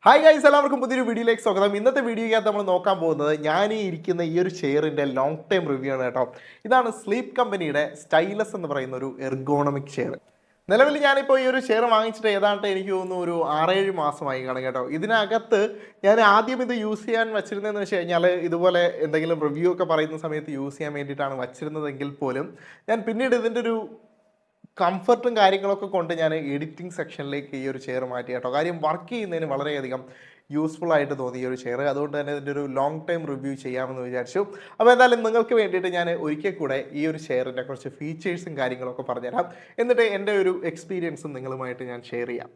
Hi guys, എല്ലാവർക്കും പുതിയൊരു വീഡിയോയിലേക്ക് സ്വാഗതം. ഇന്നത്തെ വീഡിയോയ്ക്കകത്ത് നമ്മൾ നോക്കാൻ പോകുന്നത് ഞാൻ ഈ ഇരിക്കുന്ന ഈ ഒരു ചെയറിൻ്റെ ലോങ് ടൈം റിവ്യൂ ആണ് കേട്ടോ. ഇതാണ് സ്ലീപ്പ് കമ്പനിയുടെ സ്റ്റൈലസ് എന്ന് പറയുന്ന ഒരു എർഗോണമിക് ചെയർ. നിലവിൽ ഞാനിപ്പോൾ ഈ ഒരു ചെയർ വാങ്ങിച്ചിട്ട് ഏതാണ്ട് എനിക്ക് തോന്നുന്നു ഒരു 6-7 മാസമായി കാണും കേട്ടോ. ഇതിനകത്ത് ഞാൻ ആദ്യം ഇത് യൂസ് ചെയ്യാൻ വച്ചിരുന്നതെന്ന് വെച്ച് കഴിഞ്ഞാൽ ഇതുപോലെ എന്തെങ്കിലും റിവ്യൂ ഒക്കെ പറയുന്ന സമയത്ത് യൂസ് ചെയ്യാൻ വേണ്ടിയിട്ടാണ് വച്ചിരുന്നതെങ്കിൽ പോലും ഞാൻ പിന്നീട് ഇതിൻ്റെ ഒരു കംഫർട്ടും കാര്യങ്ങളൊക്കെ കൊണ്ട് ഞാൻ എഡിറ്റിംഗ് സെക്ഷനിലേക്ക് ഈ ഒരു ചെയർ മാറ്റി കേട്ടോ. കാര്യം വർക്ക് ചെയ്യുന്നതിന് വളരെയധികം യൂസ്ഫുൾ ആയിട്ട് തോന്നി ഈ ഒരു ചെയർ. അതുകൊണ്ട് തന്നെ ഇതിൻ്റെ ഒരു ലോങ് ടൈം റിവ്യൂ ചെയ്യാമെന്ന് വിചാരിച്ചു. അപ്പോൾ എന്തായാലും നിങ്ങൾക്ക് വേണ്ടിയിട്ട് ഞാൻ ഒരിക്കൽ കൂടെ ഈ ഒരു ചെയറിൻ്റെ കുറച്ച് ഫീച്ചേഴ്സും കാര്യങ്ങളൊക്കെ പറഞ്ഞുതരാം. എന്നിട്ട് എൻ്റെ ഒരു എക്സ്പീരിയൻസും നിങ്ങളുമായിട്ട് ഞാൻ ഷെയർ ചെയ്യാം.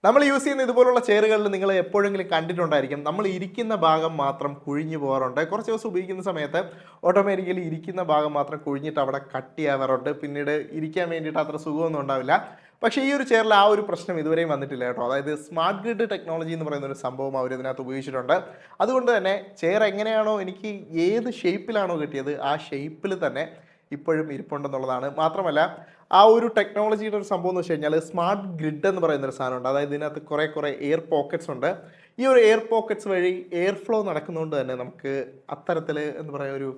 നമ്മൾ യൂസ് ചെയ്യുന്ന ഇതുപോലുള്ള ചെയറുകളിൽ നിങ്ങൾ എപ്പോഴെങ്കിലും കണ്ടിട്ടുണ്ടായിരിക്കും, നമ്മൾ ഇരിക്കുന്ന ഭാഗം മാത്രം കുഴിഞ്ഞു പോകാറുണ്ട്. കുറച്ച് ദിവസം ഉപയോഗിക്കുന്ന സമയത്ത് ഓട്ടോമാറ്റിക്കലി ഇരിക്കുന്ന ഭാഗം മാത്രം കുഴിഞ്ഞിട്ട് അവിടെ കട്ട് ചെയ്യാറുണ്ട്. പിന്നീട് ഇരിക്കാൻ വേണ്ടിയിട്ട് അത്ര സുഖമൊന്നും ഉണ്ടാവില്ല. പക്ഷേ ഈ ഒരു ചെയറിൽ ആ ഒരു പ്രശ്നം ഇതുവരെയും വന്നിട്ടില്ല കേട്ടോ. അതായത് സ്മാർട്ട് ഗ്രിഡ് ടെക്നോളജി എന്ന് പറയുന്ന ഒരു സംഭവം അവർ ഇതിനകത്ത് ഉപയോഗിച്ചിട്ടുണ്ട്. അതുകൊണ്ട് തന്നെ ചെയർ എങ്ങനെയാണോ എനിക്ക് ഏത് ഷേപ്പിലാണോ കിട്ടിയത് ആ ഷേപ്പിൽ തന്നെ ഇപ്പോഴും ഇരിപ്പുണ്ടെന്നുള്ളതാണ്. മാത്രമല്ല ആ ഒരു ടെക്നോളജിയുടെ ഒരു സംഭവം എന്ന് വെച്ച് കഴിഞ്ഞാൽ സ്മാർട്ട് ഗ്രിഡ് എന്ന് പറയുന്നൊരു സാധനമുണ്ട്. അതായത് ഇതിനകത്ത് കുറേ എയർ പോക്കറ്റ്സ് ഉണ്ട്. ഈ ഒരു എയർ പോക്കറ്റ്സ് വഴി എയർ ഫ്ലോ നടക്കുന്നതുകൊണ്ട് തന്നെ നമുക്ക് അത്തരത്തിൽ എന്താ പറയുക, ഒരു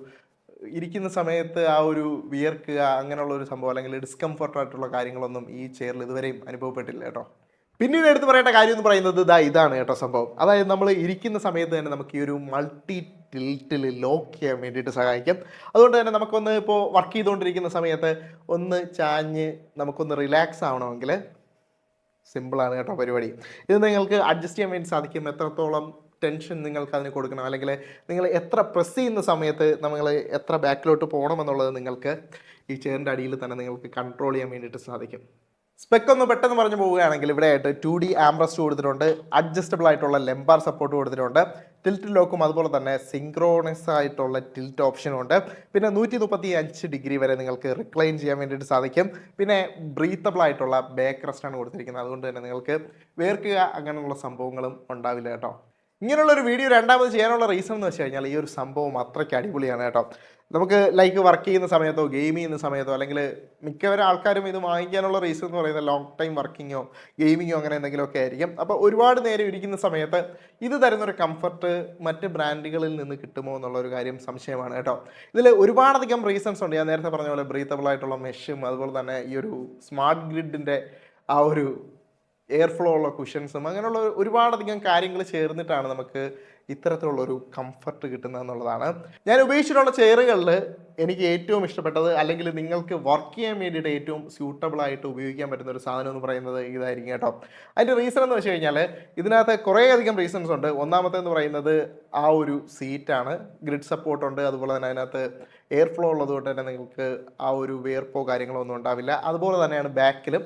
ഇരിക്കുന്ന സമയത്ത് ആ ഒരു വിയർക്കുക അങ്ങനെയുള്ള ഒരു സംഭവം അല്ലെങ്കിൽ ഡിസ്കംഫർട്ടായിട്ടുള്ള കാര്യങ്ങളൊന്നും ഈ ചെയറിൽ ഇതുവരെയും അനുഭവപ്പെട്ടില്ല കേട്ടോ. പിന്നീട് എടുത്ത് പറയേണ്ട കാര്യം എന്ന് പറയുന്നത് ഇതാണ് കേട്ടോ സംഭവം. അതായത് നമ്മൾ ഇരിക്കുന്ന സമയത്ത് തന്നെ നമുക്ക് ഈ ഒരു മൾട്ടി ടിൽറ്റിൽ ലോക്ക് ചെയ്യാൻ വേണ്ടിയിട്ട് സഹായിക്കും. അതുകൊണ്ട് തന്നെ നമുക്കൊന്ന് ഇപ്പോൾ വർക്ക് ചെയ്തുകൊണ്ടിരിക്കുന്ന സമയത്ത് ഒന്ന് ചാഞ്ഞ് നമുക്കൊന്ന് റിലാക്സ് ആവണമെങ്കിൽ സിമ്പിളാണ് കേട്ടോ പരിപാടി. ഇത് നിങ്ങൾക്ക് അഡ്ജസ്റ്റ് ചെയ്യാൻ വേണ്ടി സാധിക്കും. എത്രത്തോളം ടെൻഷൻ നിങ്ങൾക്ക് അതിന് കൊടുക്കണം, അല്ലെങ്കിൽ നിങ്ങൾ എത്ര പ്രസ് ചെയ്യുന്ന സമയത്ത് നമ്മൾ എത്ര ബാക്കിലോട്ട് പോകണമെന്നുള്ളത് നിങ്ങൾക്ക് ഈ ചെയറിൻ്റെ അടിയിൽ തന്നെ നിങ്ങൾക്ക് കൺട്രോൾ ചെയ്യാൻ വേണ്ടിയിട്ട് സാധിക്കും. സ്പെക്ക് ഒന്ന് പെട്ടെന്ന് പറഞ്ഞു പോവുകയാണെങ്കിൽ ഇവിടെ ആയിട്ട് 2D ആംബ്രസ്റ്റ് കൊടുത്തിട്ടുണ്ട്, അഡ്ജസ്റ്റബിൾ ആയിട്ടുള്ള ലെംബാർ സപ്പോർട്ട് കൊടുത്തിട്ടുണ്ട്, ടിൽറ്റ് ലോക്കും അതുപോലെ തന്നെ സിങ്ക്രോണസ് ആയിട്ടുള്ള ടിൽറ്റ് ഓപ്ഷനും ഉണ്ട്. പിന്നെ 135 ഡിഗ്രി വരെ നിങ്ങൾക്ക് റിക്ലൈൻ ചെയ്യാൻ വേണ്ടിയിട്ട് സാധിക്കും. പിന്നെ ബ്രീത്തബിൾ ആയിട്ടുള്ള ബാക്ക് റെസ്റ്റാണ് കൊടുത്തിരിക്കുന്നത്. അതുകൊണ്ട് തന്നെ നിങ്ങൾക്ക് വേർക്കുക അങ്ങനെയുള്ള സംഭവങ്ങളും ഉണ്ടാവില്ല കേട്ടോ. ഇങ്ങനെയുള്ളൊരു വീഡിയോ രണ്ടാമത് ചെയ്യാനുള്ള റീസൺ എന്ന് വെച്ച് കഴിഞ്ഞാൽ ഈ ഒരു സംഭവം അത്രയ്ക്ക് അടിപൊളിയാണ് കേട്ടോ. നമുക്ക് ലൈക്ക് വർക്ക് ചെയ്യുന്ന സമയത്തോ ഗെയിം ചെയ്യുന്ന സമയത്തോ അല്ലെങ്കിൽ മിക്കവരും ആൾക്കാരും ഇത് വാങ്ങിക്കാനുള്ള റീസൺ എന്ന് പറയുന്നത് ലോങ് ടൈം വർക്കിങ്ങോ ഗെയിമിങ്ങോ അങ്ങനെ എന്തെങ്കിലുമൊക്കെ ആയിരിക്കും. അപ്പോൾ ഒരുപാട് നേരം ഇരിക്കുന്ന സമയത്ത് ഇത് തരുന്നൊരു കംഫർട്ട് മറ്റ് ബ്രാൻഡുകളിൽ നിന്ന് കിട്ടുമോ എന്നുള്ളൊരു കാര്യം സംശയമാണ് കേട്ടോ. ഇതിൽ ഒരുപാടധികം റീസൺസ് ഉണ്ട്. ഞാൻ നേരത്തെ പറഞ്ഞ പോലെ ബ്രീത്തബിൾ ആയിട്ടുള്ള മെഷും അതുപോലെ തന്നെ ഈ ഒരു സ്മാർട്ട് ഗ്രിഡിൻ്റെ ആ ഒരു എയർ ഫ്ലോ ഉള്ള കുഷൻസും അങ്ങനെയുള്ള ഒരുപാടധികം കാര്യങ്ങൾ ചേർന്നിട്ടാണ് നമുക്ക് ഇത്തരത്തിലുള്ളൊരു കംഫർട്ട് കിട്ടുന്നത് എന്നുള്ളതാണ്. ഞാൻ ഉപയോഗിച്ചിട്ടുള്ള ചെയറുകളിൽ എനിക്ക് ഏറ്റവും ഇഷ്ടപ്പെട്ടത്, അല്ലെങ്കിൽ നിങ്ങൾക്ക് വർക്ക് ചെയ്യാൻ വേണ്ടിയിട്ട് ഏറ്റവും സ്യൂട്ടബിൾ ആയിട്ട് ഉപയോഗിക്കാൻ പറ്റുന്ന ഒരു സാധനം എന്ന് പറയുന്നത് ഇതായിരിക്കും കേട്ടോ. അതിൻ്റെ റീസൺ എന്ന് വെച്ച് കഴിഞ്ഞാൽ ഇതിനകത്ത് കുറേയധികം റീസൺസ് ഉണ്ട്. ഒന്നാമത്തേന്ന് പറയുന്നത് ആ ഒരു സീറ്റാണ്. ഗ്രിഡ് സപ്പോർട്ടുണ്ട്, അതുപോലെ തന്നെ അതിനകത്ത് എയർ ഫ്ലോ ഉള്ളത് കൊണ്ട് തന്നെ നിങ്ങൾക്ക് ആ ഒരു വേർപ്പോ കാര്യങ്ങളോ ഒന്നും ഉണ്ടാവില്ല. അതുപോലെ തന്നെയാണ് ബാക്കിലും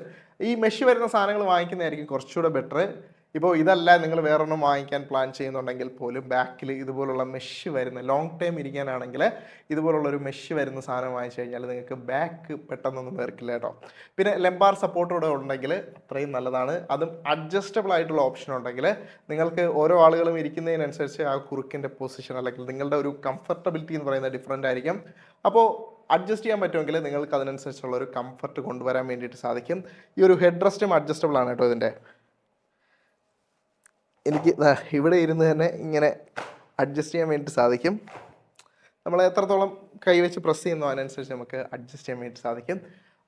ഈ മെഷ് വരുന്ന സാധനങ്ങൾ വാങ്ങിക്കുന്നതായിരിക്കും കുറച്ചുകൂടെ ബെറ്റർ. ഇപ്പോൾ ഇതല്ല നിങ്ങൾ വേറൊന്നും വാങ്ങിക്കാൻ പ്ലാൻ ചെയ്യുന്നുണ്ടെങ്കിൽ പോലും ബാക്കിൽ ഇതുപോലുള്ള മെഷ് വരുന്ന ലോങ് ടൈം ഇരിക്കാനാണെങ്കിൽ ഇതുപോലുള്ളൊരു മെഷ് വരുന്ന സാധനം വാങ്ങിച്ചു കഴിഞ്ഞാൽ നിങ്ങൾക്ക് ബാക്ക് പെട്ടെന്നൊന്നും വേർക്കില്ല കേട്ടോ. പിന്നെ ലെംബാർ സപ്പോർട്ടോടെ ഉണ്ടെങ്കിൽ അത്രയും നല്ലതാണ്. അതും അഡ്ജസ്റ്റബിൾ ആയിട്ടുള്ള ഓപ്ഷൻ ഉണ്ടെങ്കിൽ നിങ്ങൾക്ക് ഓരോ ആളുകളും ഇരിക്കുന്നതിനനുസരിച്ച് ആ കുറുക്കിൻ്റെ പൊസിഷൻ അല്ലെങ്കിൽ നിങ്ങളുടെ ഒരു കംഫർട്ടബിലിറ്റി എന്ന് പറയുന്നത് ഡിഫറൻ്റ് ആയിരിക്കും. അപ്പോൾ അഡ്ജസ്റ്റ് ചെയ്യാൻ പറ്റുമെങ്കിൽ നിങ്ങൾക്ക് അതിനനുസരിച്ചുള്ള ഒരു കംഫർട്ട് കൊണ്ടുവരാൻ വേണ്ടിയിട്ട് സാധിക്കും. ഈ ഒരു ഹെഡ് റെസ്റ്റും അഡ്ജസ്റ്റബിൾ ആണ് കേട്ടോ. ഇതിൻ്റെ എനിക്ക് ഇവിടെ ഇരുന്ന് തന്നെ ഇങ്ങനെ അഡ്ജസ്റ്റ് ചെയ്യാൻ വേണ്ടിയിട്ട് സാധിക്കും. നമ്മൾ എത്രത്തോളം കൈവച്ച് പ്രസ് ചെയ്യുന്നോ അതിനനുസരിച്ച് നമുക്ക് അഡ്ജസ്റ്റ് ചെയ്യാൻ വേണ്ടി സാധിക്കും.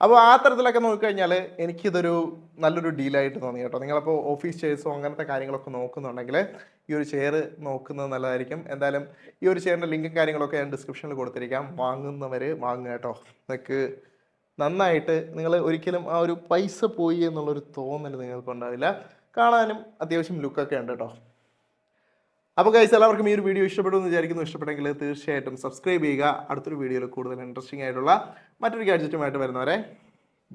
അപ്പോൾ ആ തരത്തിലൊക്കെ നോക്കിക്കഴിഞ്ഞാൽ എനിക്കിതൊരു നല്ലൊരു ഡീലായിട്ട് തോന്നി കേട്ടോ. നിങ്ങളിപ്പോൾ ഓഫീസ് ചെയർസോ അങ്ങനത്തെ കാര്യങ്ങളൊക്കെ നോക്കുന്നുണ്ടെങ്കിൽ ഈ ഒരു ചെയർ നോക്കുന്നത് നല്ലതായിരിക്കും. എന്തായാലും ഈ ഒരു ചെയറിൻ്റെ ലിങ്കും കാര്യങ്ങളൊക്കെ ഞാൻ ഡിസ്ക്രിപ്ഷനിൽ കൊടുത്തിരിക്കാം. വാങ്ങുന്നവർ വാങ്ങുക കേട്ടോ. നിങ്ങൾക്ക് നന്നായിട്ട് നിങ്ങൾ ഒരിക്കലും ആ ഒരു പൈസ പോയി എന്നുള്ളൊരു തോന്നൽ നിങ്ങൾക്ക് ഉണ്ടാവില്ല. കാണാനും അത്യാവശ്യം ലുക്കൊക്കെ ഉണ്ട് കേട്ടോ. അപ്പോൾ ഗൈസ്, എല്ലാവർക്കും ഈ ഒരു വീഡിയോ ഇഷ്ടപ്പെടുമെന്ന് വിചാരിക്കുന്നു. ഇഷ്ടപ്പെട്ടെങ്കിൽ തീർച്ചയായിട്ടും സബ്സ്ക്രൈബ് ചെയ്യുക. അടുത്തൊരു വീഡിയോയിൽ കൂടുതൽ ഇൻട്രസ്റ്റിംഗ് ആയിട്ടുള്ള മറ്റൊരു ഗാഡ്ജറ്റുമായിട്ട് വരുന്നവരെ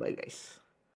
ബൈ ഗൈസ്.